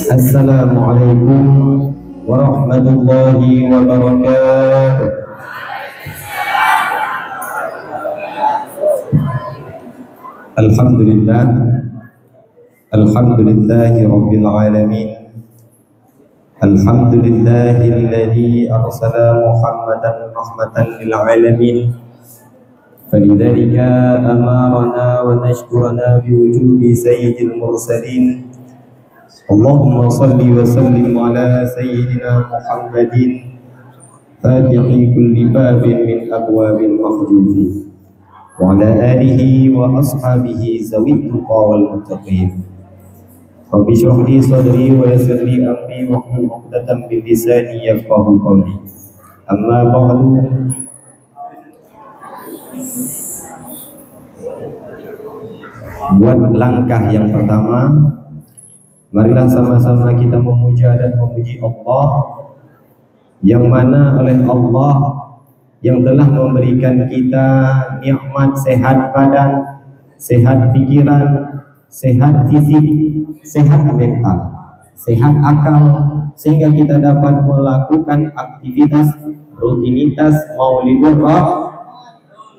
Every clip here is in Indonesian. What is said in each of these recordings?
Assalamualaikum warahmatullahi wabarakatuh. Alhamdulillah, alhamdulillahi rabbil alamin. Alhamdulillahilladzi arsala Muhammadan rahmatan lil alamin. Falidzalika amarna wa nashkurana biwujudi sayyidil mursalin. Allahumma salli wa sallim ala sayyidina Muhammadin fatihi kulli babin min abwabil makhdufi wa ala alihi wa ashabihi zawid tuqa wal muttaqin. Rabbi shrah li sadri wa yassir li amri wahlul 'uqdatam min lisani yafqahu qawli. Amma ba'du. Buat langkah yang pertama, marilah sama-sama kita memuja dan memuji Allah, yang mana oleh Allah yang telah memberikan kita nikmat sehat badan, sehat pikiran, sehat fisik, sehat mental, sehat akal, sehingga kita dapat melakukan aktivitas rutinitas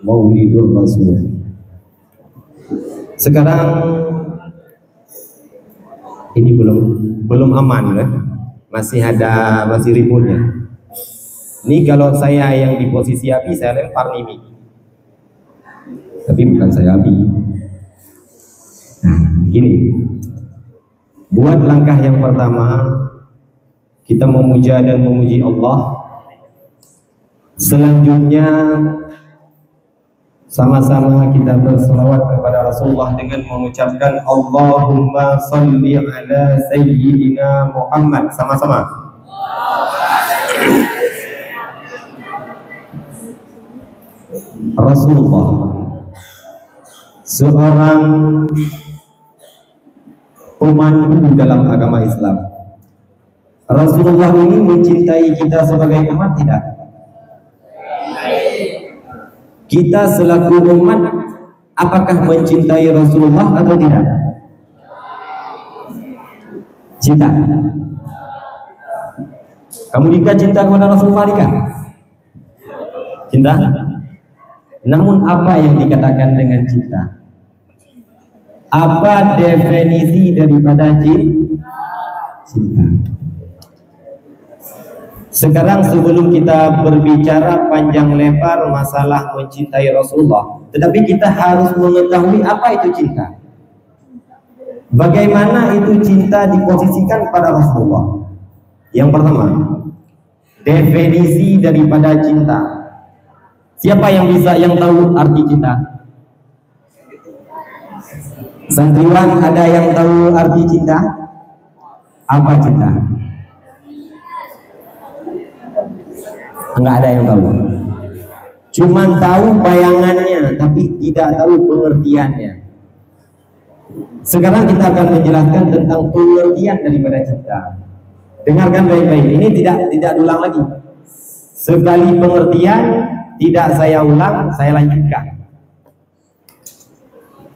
Maulidur Rasul. Sekarang ini belum aman ya, masih ributnya. Ini kalau saya yang di posisi Abi, saya lempar nih, tapi bukan saya Abi. Nah, gini, buat langkah yang pertama, kita memuja dan memuji Allah. Selanjutnya sama-sama kita berselawat kepada Rasulullah dengan mengucapkan Allahumma salli ala sayyidina Muhammad. Sama-sama. Rasulullah seorang pemandu dalam agama Islam. Rasulullah ini mencintai kita sebagai umat tidak? Kita selaku umat apakah mencintai Rasulullah atau tidak? Cinta. Kamu Dika cinta kepada Rasulullah Dika? Cinta? Namun apa yang dikatakan dengan cinta? Apa definisi daripada cinta? Sekarang sebelum kita berbicara panjang lebar masalah mencintai Rasulullah, tetapi kita harus mengetahui apa itu cinta. Bagaimana itu cinta diposisikan pada Rasulullah. Yang pertama, definisi daripada cinta. Siapa yang tahu arti cinta? Santriwan, ada yang tahu arti cinta? Apa cinta? Enggak ada yang tahu. Cuman tahu bayangannya, tapi tidak tahu pengertiannya. Sekarang kita akan menjelaskan tentang pengertian daripada cinta. Dengarkan baik-baik. Ini tidak ulang lagi. Sekali pengertian, tidak saya ulang, saya lanjutkan.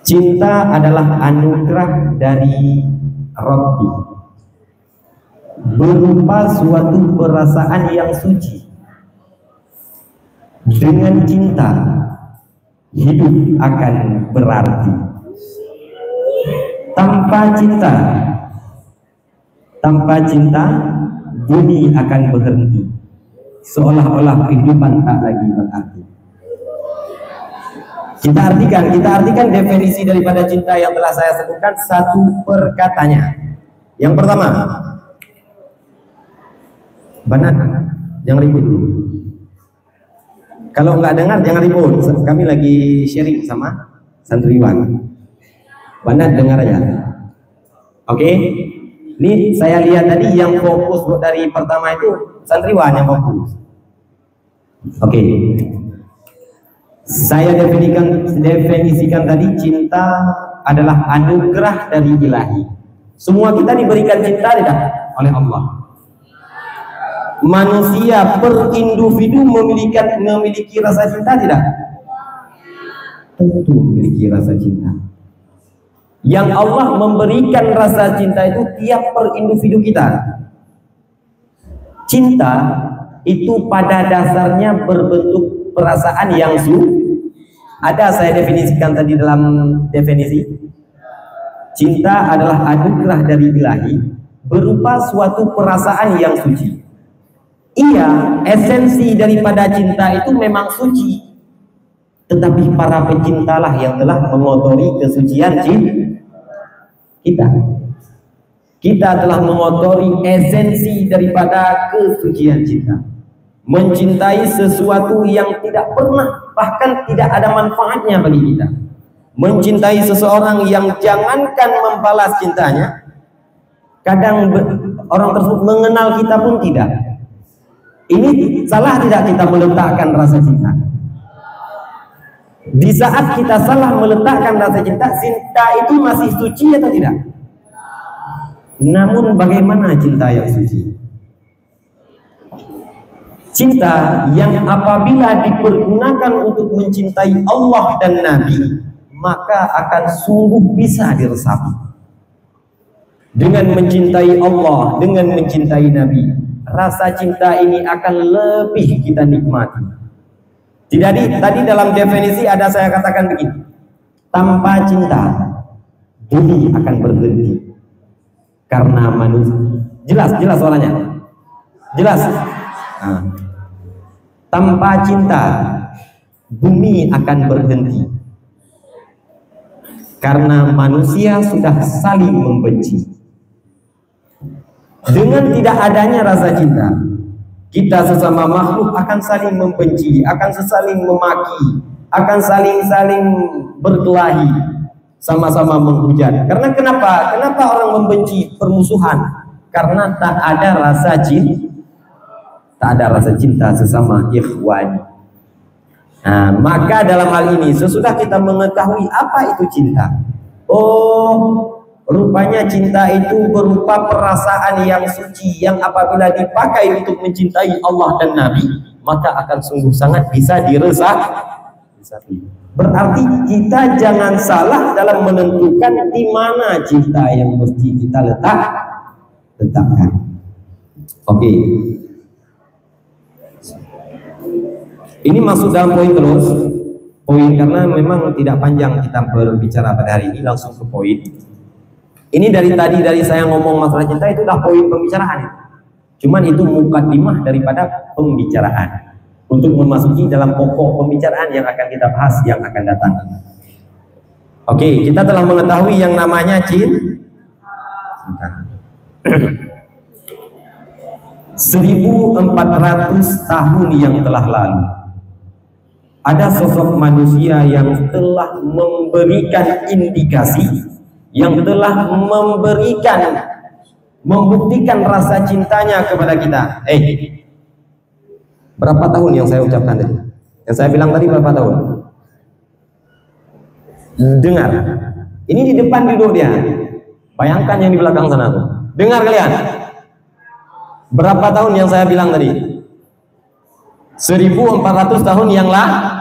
Cinta adalah anugerah dari Rabbi, berupa suatu perasaan yang suci. Dengan cinta hidup akan berarti. Tanpa cinta bumi akan berhenti, seolah-olah kehidupan tak lagi berarti. Kita artikan definisi daripada cinta yang telah saya sebutkan satu per katanya. Yang pertama, benar, jangan ribut dulu. Kalau nggak dengar jangan ribut, kami lagi sharing sama santriwan. Banat dengar aja. Oke? Ini saya lihat tadi yang fokus dari pertama itu santriwan yang fokus. Oke. Saya definisikan tadi cinta adalah anugerah dari Ilahi. Semua kita diberikan cinta tidak oleh Allah. Manusia per individu memiliki rasa cinta tidak? Tentu memiliki rasa cinta. Yang Allah memberikan rasa cinta itu tiap per individu kita. Cinta itu pada dasarnya berbentuk perasaan yang ada, saya definisikan tadi dalam definisi. Cinta adalah anugerah dari Ilahi berupa suatu perasaan yang suci. Iya, esensi daripada cinta itu memang suci. Tetapi para pecintalah yang telah mengotori kesucian kita. Kita telah mengotori esensi daripada kesucian cinta. Mencintai sesuatu yang tidak pernah, bahkan tidak ada manfaatnya bagi kita. Mencintai seseorang yang jangankan membalas cintanya, kadang orang tersebut mengenal kita pun tidak. Ini salah tidak kita meletakkan rasa cinta? Di saat kita salah meletakkan rasa cinta, cinta itu masih suci atau tidak? Namun bagaimana cinta yang suci? Cinta yang apabila dipergunakan untuk mencintai Allah dan Nabi, maka akan sungguh bisa diresapi. Dengan mencintai Allah, dengan mencintai Nabi, rasa cinta ini akan lebih kita nikmati. Jadi tadi dalam definisi ada saya katakan begini, tanpa cinta bumi akan berhenti karena manusia. Jelas suaranya, jelas. Nah, tanpa cinta bumi akan berhenti karena manusia sudah saling membenci. Dengan tidak adanya rasa cinta, kita sesama makhluk akan saling membenci, akan saling memaki, akan saling berkelahi, sama-sama menghujat. Karena kenapa? Kenapa orang membenci permusuhan? Karena tak ada rasa cinta, tak ada rasa cinta sesama ikhwan. Nah, maka dalam hal ini sesudah kita mengetahui apa itu cinta, oh, rupanya cinta itu berupa perasaan yang suci yang apabila dipakai untuk mencintai Allah dan Nabi, maka akan sungguh sangat bisa diresapi. Berarti kita jangan salah dalam menentukan di mana cinta yang mesti kita letakkan. Oke. Ini masuk dalam poin terus. Poin karena memang tidak panjang kita berbicara pada hari ini, langsung ke poin. Ini dari saya ngomong masalah cinta itu dah poin pembicaraan. Cuman itu mukadimah daripada pembicaraan untuk memasuki dalam pokok pembicaraan yang akan kita bahas yang akan datang. Oke, kita telah mengetahui yang namanya cinta. 1400 tahun yang telah lalu ada sosok manusia yang telah memberikan indikasi, yang telah membuktikan rasa cintanya kepada kita. Berapa tahun yang saya ucapkan tadi? Yang saya bilang tadi berapa tahun? Dengar. Ini di depan duduk dia. Bayangkan yang di belakang sana tuh. Dengar kalian. Berapa tahun yang saya bilang tadi? 1400 tahun yang lah.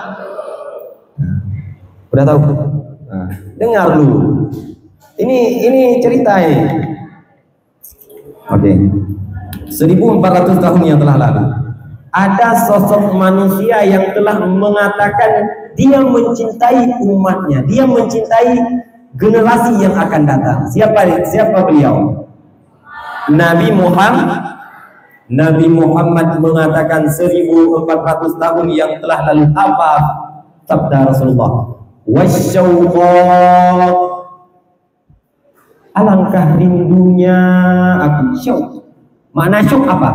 Udah tahu? Nah, dengar dulu. Ini cerita ini. Oke. 1400 tahun yang telah lalu ada sosok manusia yang telah mengatakan dia mencintai umatnya, dia mencintai generasi yang akan datang. Siapa beliau? Nabi Muhammad mengatakan 1400 tahun yang telah lalu apa sabda Rasulullah? Wasyauqa, alangkah rindunya aku. Syauq, makna syauq apa?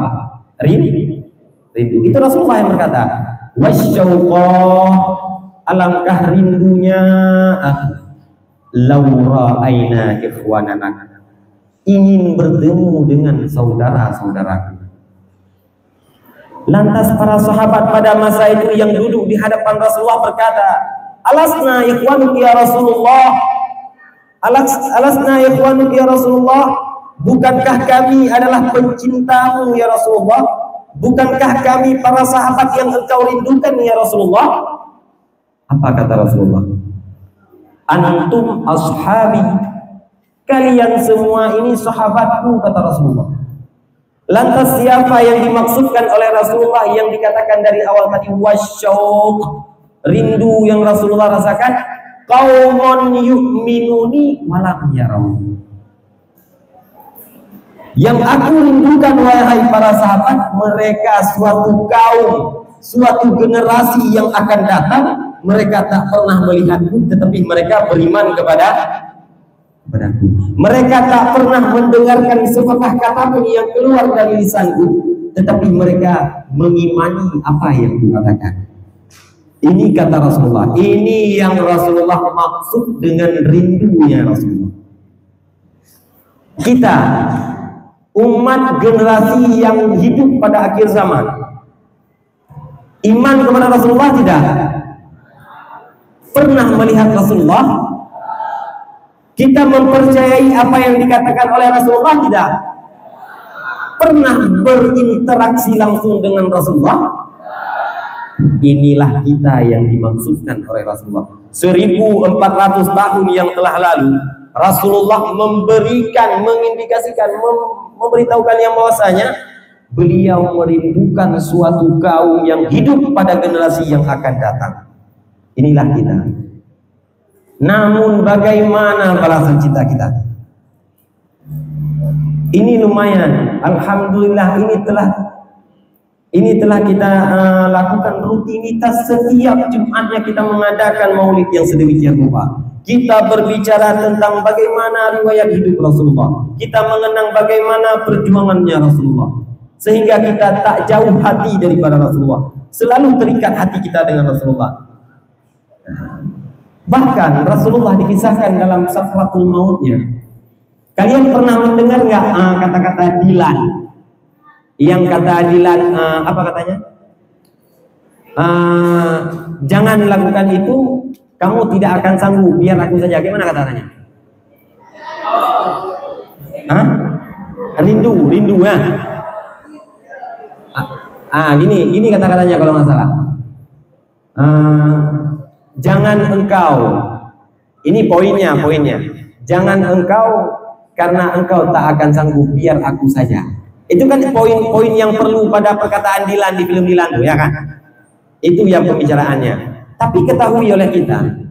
Rindu. Itu Rasulullah yang berkata, wasyauqa, alangkah rindunya aku. Laura aina ikhwanana, ingin bertemu dengan saudara-saudaraku. Lantas para sahabat pada masa itu yang duduk di hadapan Rasulullah berkata, alasna ikhwanuk ya Rasulullah, alasna ikhwanuk ya Rasulullah, bukankah kami adalah pencintamu ya Rasulullah? Bukankah kami para sahabat yang engkau rindukan ya Rasulullah? Apa kata Rasulullah? Antum ashabi kalian semua ini sahabatku, kata Rasulullah. Lantas siapa yang dimaksudkan oleh Rasulullah yang dikatakan dari awal tadi wasyauq, rindu yang Rasulullah rasakan? Qaumun yu'minuni walam yarau. Yang aku rindukan wahai para sahabat, mereka suatu kaum, suatu generasi yang akan datang, mereka tak pernah melihatku tetapi mereka beriman kepadaku. Mereka tak pernah mendengarkan sepatah kata pun yang keluar dari lisanku, tetapi mereka mengimani apa yang kukatakan. Ini kata Rasulullah. Ini yang Rasulullah maksud dengan rindunya Rasulullah. Kita umat generasi yang hidup pada akhir zaman, iman kepada Rasulullah tidak? Pernah melihat Rasulullah? Kita mempercayai apa yang dikatakan oleh Rasulullah tidak? Pernah berinteraksi langsung dengan Rasulullah? Inilah kita yang dimaksudkan oleh Rasulullah. 1400 tahun yang telah lalu, Rasulullah memberikan, mengindikasikan, memberitahukan yang bahwasanya beliau merindukan suatu kaum yang hidup pada generasi yang akan datang. Inilah kita. Namun bagaimana balasan cinta kita? Ini lumayan. Alhamdulillah ini telah kita lakukan rutinitas setiap Jumatnya kita mengadakan maulid yang sedemikian rupa. Kita berbicara tentang bagaimana riwayat hidup Rasulullah. Kita mengenang bagaimana perjuangannya Rasulullah. Sehingga kita tak jauh hati daripada Rasulullah. Selalu terikat hati kita dengan Rasulullah. Bahkan Rasulullah dikisahkan dalam sakratul mautnya. Kalian pernah mendengar nggak kata-kata Dilan? Yang kata Dilan apa katanya? Jangan lakukan itu, kamu tidak akan sanggup, biar aku saja. Gimana katanya? Rindu ya. Gini kata-katanya kalau nggak salah. Jangan engkau, ini poinnya, jangan engkau karena engkau tak akan sanggup, biar aku saja. Itu kan poin-poin yang perlu pada perkataan Dilan di film Dilan tuh, ya kan? Itu yang pembicaraannya. Tapi ketahui oleh kita,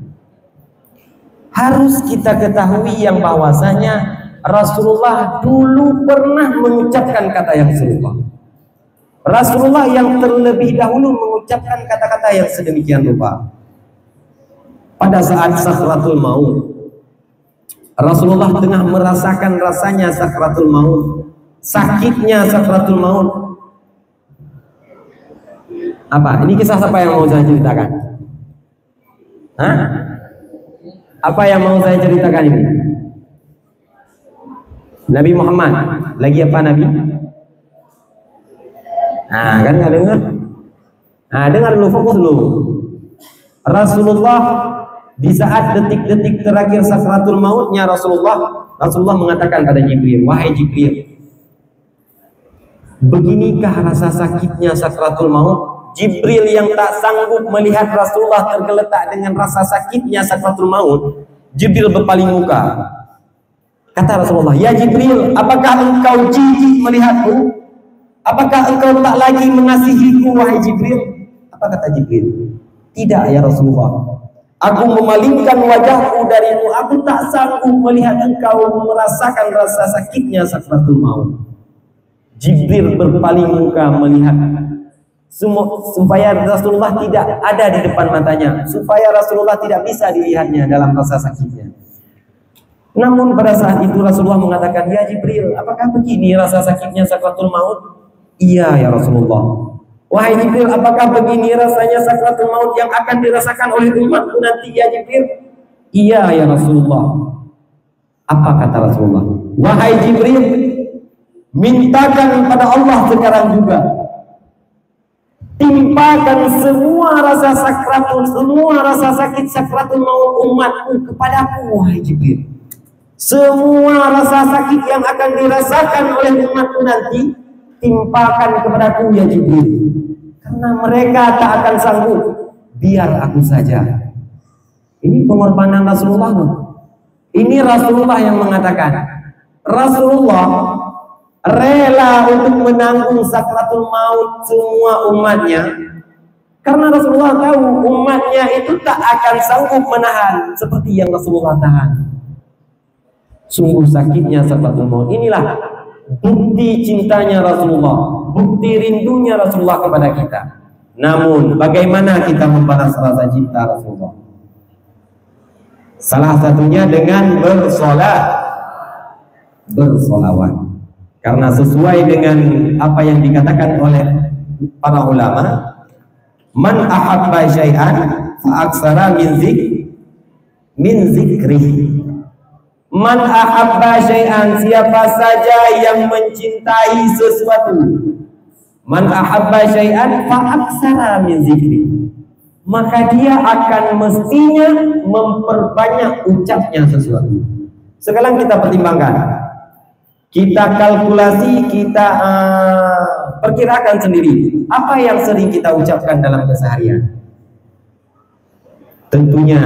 harus kita ketahui yang bahwasanya Rasulullah dulu pernah mengucapkan kata yang serupa. Rasulullah yang terlebih dahulu mengucapkan kata-kata yang sedemikian rupa. Pada saat sakratul maut, Rasulullah tengah merasakan rasanya sakratul maut, sakitnya sakratul maut. Apa? Ini kisah siapa yang mau saya ceritakan? Apa yang mau saya ceritakan ini? Nabi Muhammad. Lagi apa Nabi? Kan nggak dengar? Dengar dulu, fokus dulu. Rasulullah di saat detik-detik terakhir sakratul mautnya Rasulullah mengatakan pada Jibril, wahai Jibril, beginikah rasa sakitnya sakratul maut? Jibril yang tak sanggup melihat Rasulullah tergeletak dengan rasa sakitnya sakratul maut, Jibril berpaling muka. Kata Rasulullah, ya Jibril, apakah engkau jijik melihatku? Apakah engkau tak lagi mengasihiku, wahai Jibril? Apa kata Jibril? Tidak ya Rasulullah. Aku memalingkan wajahku darimu, aku tak sanggup melihat engkau merasakan rasa sakitnya sakratul maut. Jibril berpaling muka melihat supaya Rasulullah tidak ada di depan matanya, supaya Rasulullah tidak bisa dilihatnya dalam rasa sakitnya. Namun pada saat itu Rasulullah mengatakan, ya Jibril, apakah begini rasa sakitnya sakratul maut? Iya ya Rasulullah. Wahai Jibril, apakah begini rasanya sakratul maut yang akan dirasakan oleh umatku nanti ya Jibril? Iya ya Rasulullah. Apa kata Rasulullah? Wahai Jibril, mintakan kepada Allah sekarang juga, timpakan semua rasa sakit sakratul maut umatku kepadaku, wahai Jibril. Semua rasa sakit yang akan dirasakan oleh umatku nanti, timpakan kepadaku ya Jibril. Karena mereka tak akan sanggup, biar aku saja. Ini pengorbanan Rasulullah. Ini Rasulullah yang mengatakan. Rasulullah rela untuk menanggung sakratul maut semua umatnya, karena Rasulullah tahu umatnya itu tak akan sanggup menahan seperti yang Rasulullah tahan. Sungguh sakitnya sakratul maut. Inilah bukti cintanya Rasulullah, bukti rindunya Rasulullah kepada kita. Namun bagaimana kita membalas rasa cinta Rasulullah? Salah satunya dengan bersolawat. Karena sesuai dengan apa yang dikatakan oleh para ulama, man ahabba syai'an fa aksara min zikri. Man ahabba syai'an, siapa saja yang mencintai sesuatu, man ahabba syai'an fa aksara min zikri, maka dia akan mestinya memperbanyak ucapnya sesuatu. Sekarang kita pertimbangkan, kita kalkulasi, kita perkirakan sendiri apa yang sering kita ucapkan dalam keseharian. Tentunya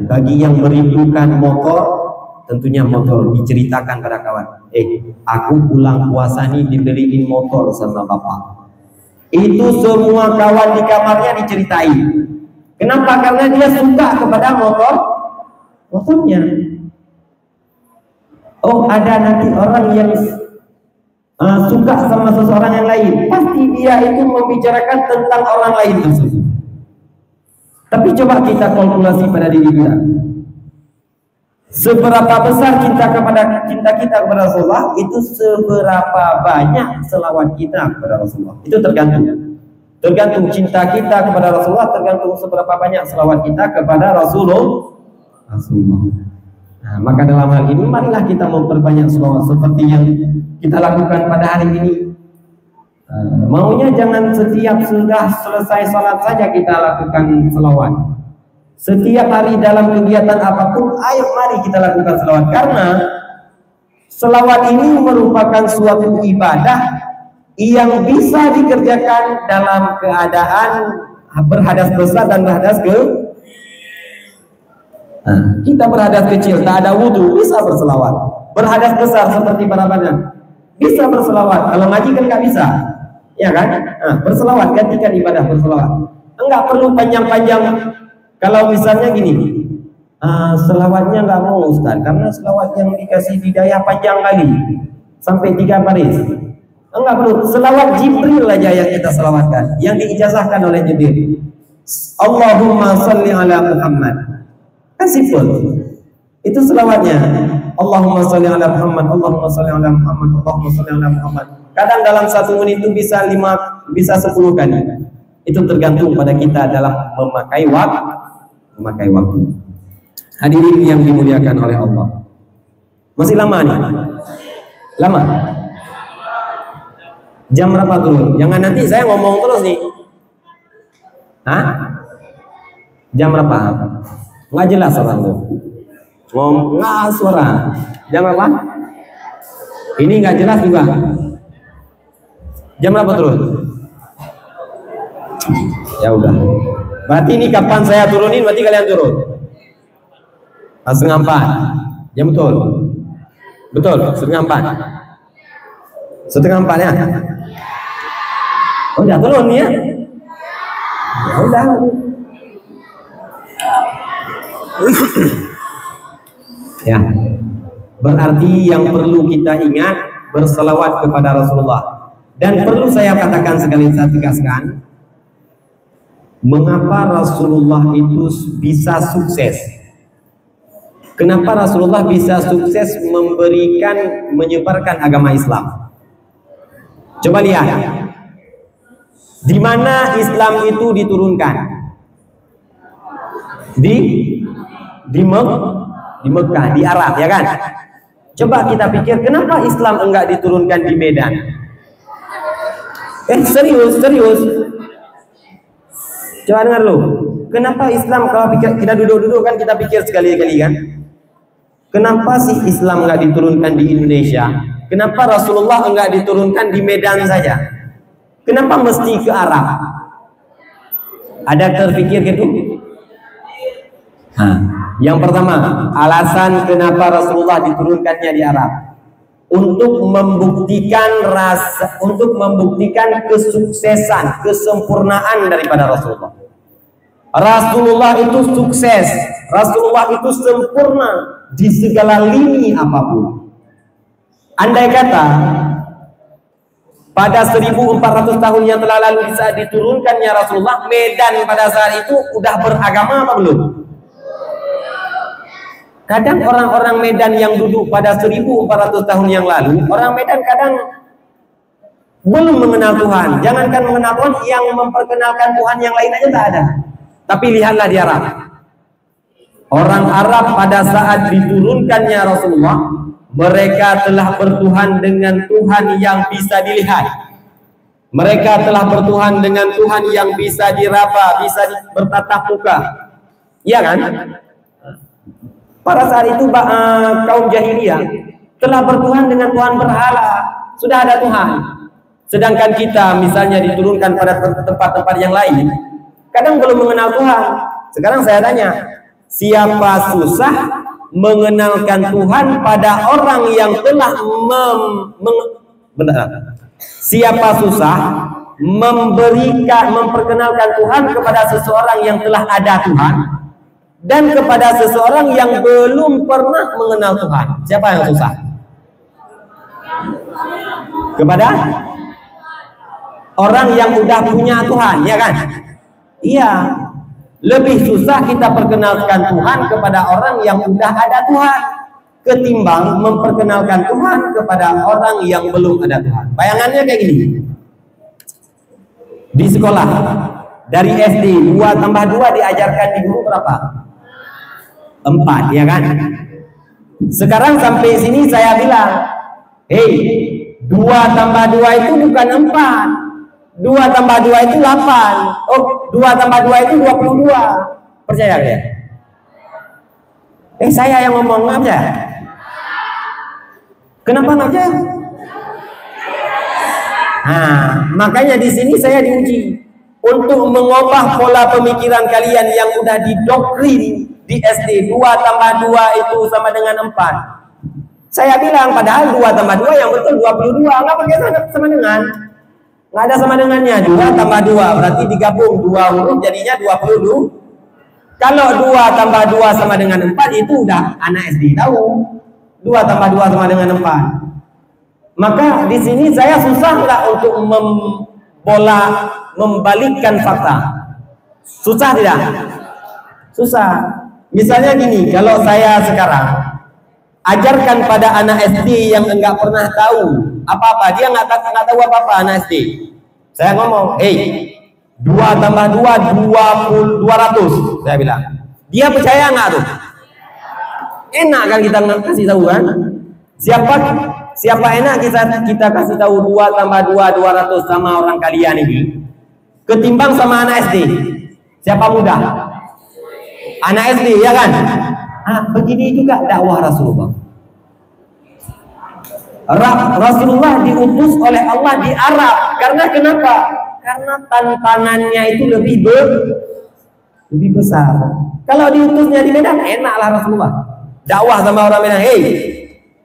bagi yang merindukan motor, tentunya motor diceritakan pada kawan. Aku pulang puasa nih dibeliin motor sama bapak. Itu semua kawan di kamarnya diceritain. Kenapa? Karena dia suka kepada motornya. Oh, ada nanti orang yang suka sama seseorang yang lain, pasti dia itu membicarakan tentang orang lain tersebut. Tapi coba kita kalkulasi pada diri kita. Seberapa besar cinta kita kepada Rasulullah, itu seberapa banyak selawat kita kepada Rasulullah. Itu tergantung cinta kita kepada Rasulullah, tergantung seberapa banyak selawat kita kepada Rasulullah. Nah, maka dalam hal ini marilah kita memperbanyak selawat seperti yang kita lakukan pada hari ini. Maunya jangan setiap sudah selesai salat saja kita lakukan selawat. Setiap hari dalam kegiatan apapun, ayo mari kita lakukan selawat, karena selawat ini merupakan suatu ibadah yang bisa dikerjakan dalam keadaan berhadas besar dan berhadas kita berhadas kecil, tak ada wudhu, bisa berselawat. Berhadas besar seperti para badan, bisa berselawat. Kalau ngaji kan nggak bisa, ya kan? Berselawat, gantikan ibadah berselawat. Enggak perlu panjang-panjang. Kalau misalnya gini, selawatnya nggak mau Ustaz, karena selawat yang dikasih hidayah panjang kali, sampai 3 baris. Enggak perlu, selawat Jibril aja yang kita selawatkan, yang diijazahkan oleh Jibril. Allahumma salli ala Muhammad. Simple. Itu selawatnya. Allahumma sholli ala Muhammad, Allahumma sholli ala Muhammad, Allahumma sholli ala Muhammad. Kadang dalam 1 menit itu bisa 10 kali. Itu tergantung pada kita dalam memakai waktu. Hadirin yang dimuliakan oleh Allah. Masih lama nih? Lama? Jam berapa turun? Jangan nanti saya ngomong terus nih. Jam berapa? Nggak jelas orang tuh. Nggak suara. Jam berapa? Ini nggak jelas juga. Jam berapa turun? Ya udah. Berarti ini kapan saya turunin, berarti kalian turun. 3:30. Jam betul. Betul, 3:30. 3:30 ya. Oh, udah turun ya. Ya udah. Ya, berarti yang perlu kita ingat berselawat kepada Rasulullah. Dan perlu saya katakan sekali, saya tegaskan, mengapa Rasulullah itu bisa sukses? Kenapa Rasulullah bisa sukses menyebarkan agama Islam? Coba lihat, di mana Islam itu diturunkan? Di Mekah, di Arab, ya kan? Coba kita pikir, kenapa Islam enggak diturunkan di Medan? Serius. Coba dengar lu. Kenapa Islam, kalau kita duduk-duduk kan kita pikir sekali-kali kan? Kenapa sih Islam enggak diturunkan di Indonesia? Kenapa Rasulullah enggak diturunkan di Medan saja? Kenapa mesti ke Arab? Ada terpikir gitu? Nah, yang pertama, alasan kenapa Rasulullah diturunkannya di Arab untuk membuktikan kesuksesan, kesempurnaan daripada Rasulullah. Rasulullah itu sukses, Rasulullah itu sempurna di segala lini apapun. Andai kata pada 1400 tahun yang telah lalu saat diturunkannya Rasulullah, Medan pada saat itu udah beragama apa belum? Kadang orang-orang Medan yang duduk pada 1400 tahun yang lalu, orang Medan kadang belum mengenal Tuhan. Jangankan mengenal Tuhan, yang memperkenalkan Tuhan yang lain aja tak ada. Tapi lihatlah di Arab. Orang Arab pada saat diturunkannya Rasulullah, mereka telah bertuhan dengan Tuhan yang bisa dilihat. Mereka telah bertuhan dengan Tuhan yang bisa diraba, bisa bertatap muka. Iya kan? Pada saat itu kaum jahiliyah telah bertuhan dengan Tuhan berhala, sudah ada Tuhan. Sedangkan kita misalnya diturunkan pada tempat-tempat yang lain, kadang belum mengenal Tuhan. Sekarang saya tanya, siapa susah mengenalkan Tuhan pada orang yang telah siapa susah memperkenalkan Tuhan kepada seseorang yang telah ada Tuhan dan kepada seseorang yang belum pernah mengenal Tuhan? Siapa yang susah? Kepada orang yang udah punya Tuhan, ya kan? Iya. Lebih susah kita perkenalkan Tuhan kepada orang yang udah ada Tuhan ketimbang memperkenalkan Tuhan kepada orang yang belum ada Tuhan. Bayangannya kayak gini. Di sekolah dari SD 2 tambah 2 diajarkan di guru berapa? 4, ya kan? Sekarang sampai sini saya bilang, hei, 2 tambah 2 itu bukan 4, 2 tambah 2 itu 8. Oh, 2 tambah 2 itu 22. Percaya ya? Saya yang ngomong aja. Kenapa aja? Nah, makanya di sini saya diuji untuk mengubah pola pemikiran kalian yang udah didoktrin di SD 2 tambah 2 itu sama dengan 4. Saya bilang padahal 2 tambah 2 yang betul 22. Enggak pakai sama dengan. Enggak ada sama dengannya. 2 tambah 2 berarti digabung 2 huruf jadinya 20. Kalau 2 tambah 2 sama dengan 4 itu udah anak SD tahu. 2 tambah 2 sama dengan 4. Maka di sini saya susah enggak untuk membalikkan fakta? Susah tidak? Susah. Misalnya gini, kalau saya sekarang ajarkan pada anak SD yang enggak pernah tahu apa-apa, dia enggak tahu apa-apa anak SD. Saya ngomong, 2 tambah 2 200. Saya bilang. Dia percaya enggak tuh? Enak kan kita kasih tahu kan? Siapa enak kita kasih tahu 2 tambah 2 200 sama orang kalian ini ketimbang sama anak SD? Siapa mudah? Anak SD, ya kan? Begini juga dakwah Rasulullah. Rasulullah diutus oleh Allah di Arab. Karena kenapa? Karena tantangannya itu lebih besar. Kalau diutusnya di Medan, enaklah Rasulullah. Dakwah sama orang Medan,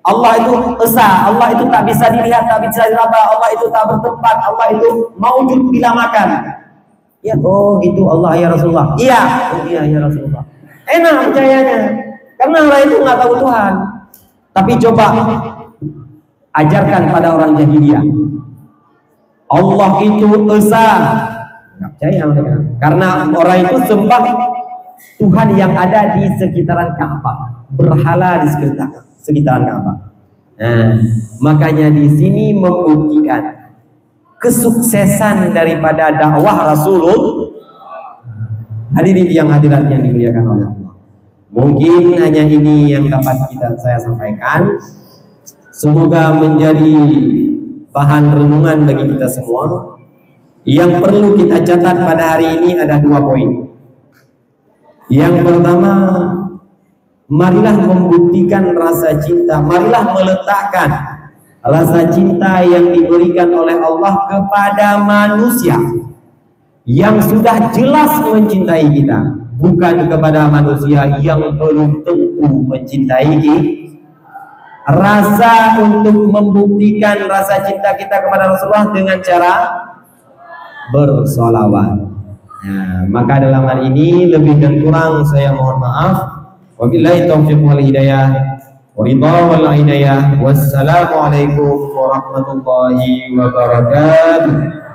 Allah itu esa, Allah itu tak bisa dilihat, tak bisa diraba, Allah itu tak bertempat, Allah itu maujud bila makan. Ya, gitu Allah ya Rasulullah. Iya, iya ya Rasulullah. Enak percayanya, karena orang itu nggak tahu Tuhan. Tapi coba ajarkan pada orang jahiliyah, Allah itu esa, nggak percaya mereka. Karena orang itu sembah Tuhan yang ada di sekitaran Ka'bah, berhala di sekitaran Ka'bah. Nah, makanya di sini membuktikan kesuksesan daripada dakwah Rasulullah. Hadirin yang hadirat yang dimuliakan oleh Allah. Mungkin hanya ini yang dapat saya sampaikan. Semoga menjadi bahan renungan bagi kita semua. Yang perlu kita catat pada hari ini ada 2 poin. Yang pertama, marilah membuktikan rasa cinta, marilah meletakkan rasa cinta yang diberikan oleh Allah kepada manusia yang sudah jelas mencintai kita. bukan kepada manusia yang belum tentu mencintai kita. Rasa untuk membuktikan rasa cinta kita kepada Rasulullah dengan cara bersolawat. Nah, maka dalam hal ini lebih dan kurang saya mohon maaf. Wabillahi taufiq wal hidayah. Waridha wal hidayah. Wassalamualaikum warahmatullahi wabarakatuh.